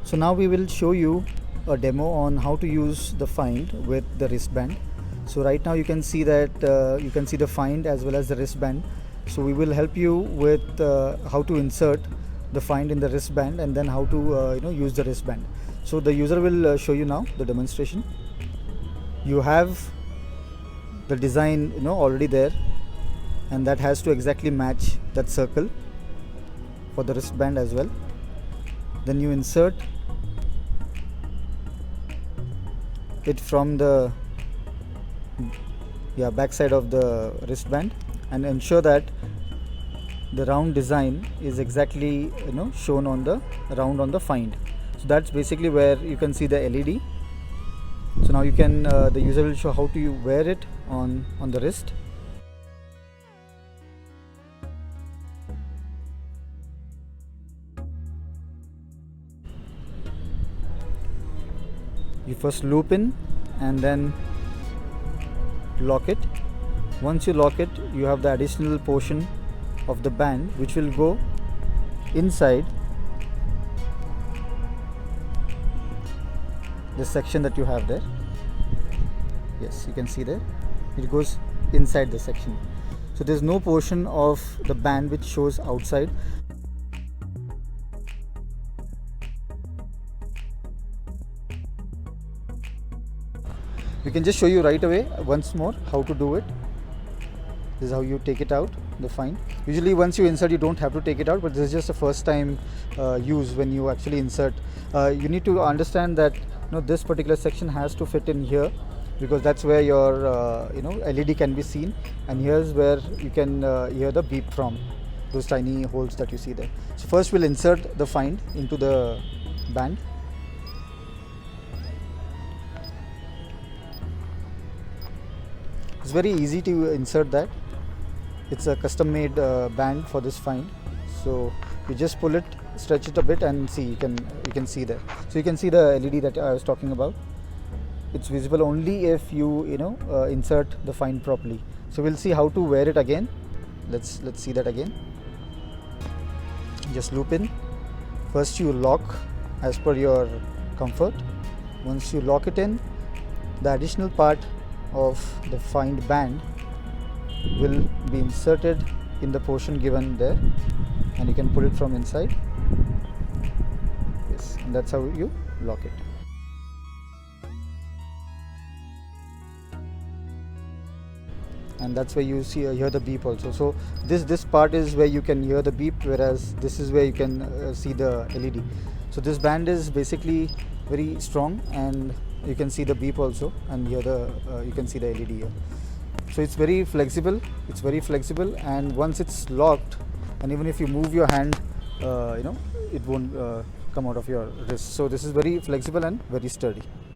So now we will show you a demo on how to use the Find with the wristband. So right now you can see that you can see the Find as well as the wristband. So we will help you with how to insert the Find in the wristband and then how to use the wristband. So the user will show you now the demonstration. You have the design already there, and that has to exactly match that circle for the wristband as well. Then you insert it from the back side of the wristband and ensure that the round design is exactly shown on the round on the Find. So that's basically where you can see the LED. So now you can the user will show how to you wear it on the wrist. You first loop in and then lock it. Once you lock it, you have the additional portion of the band which will go inside the section that you have there. Yes, you can see there it goes inside the section. So there's no portion of the band which shows outside. We can just show you right away once more how to do it. This is how you take it out, the Find. Usually once you insert, you don't have to take it out, but this is just the first time use when you actually insert. You need to understand that this particular section has to fit in here, because that's where your LED can be seen, and here's where you can hear the beep from those tiny holes that you see there. So first we'll insert the Find into the band. It's very easy to insert that. It's a custom made band for this Find. So you just pull it, stretch it a bit, and see, you can see there. So you can see the LED that I was talking about. It's visible only if you insert the Find properly. So we'll see how to wear it again. Let's see that again. Just loop in. First you lock as per your comfort. Once you lock it in, the additional part of the Find band will be inserted in the portion given there, and you can pull it from inside. Yes, and that's how you lock it. And that's where you hear the beep also. So this part is where you can hear the beep, whereas this is where you can see the LED. So this band is basically very strong, and you can see the beep also, and here you can see the LED here. So it's very flexible. And once it's locked, and even if you move your hand, it won't come out of your wrist. So this is very flexible and very sturdy.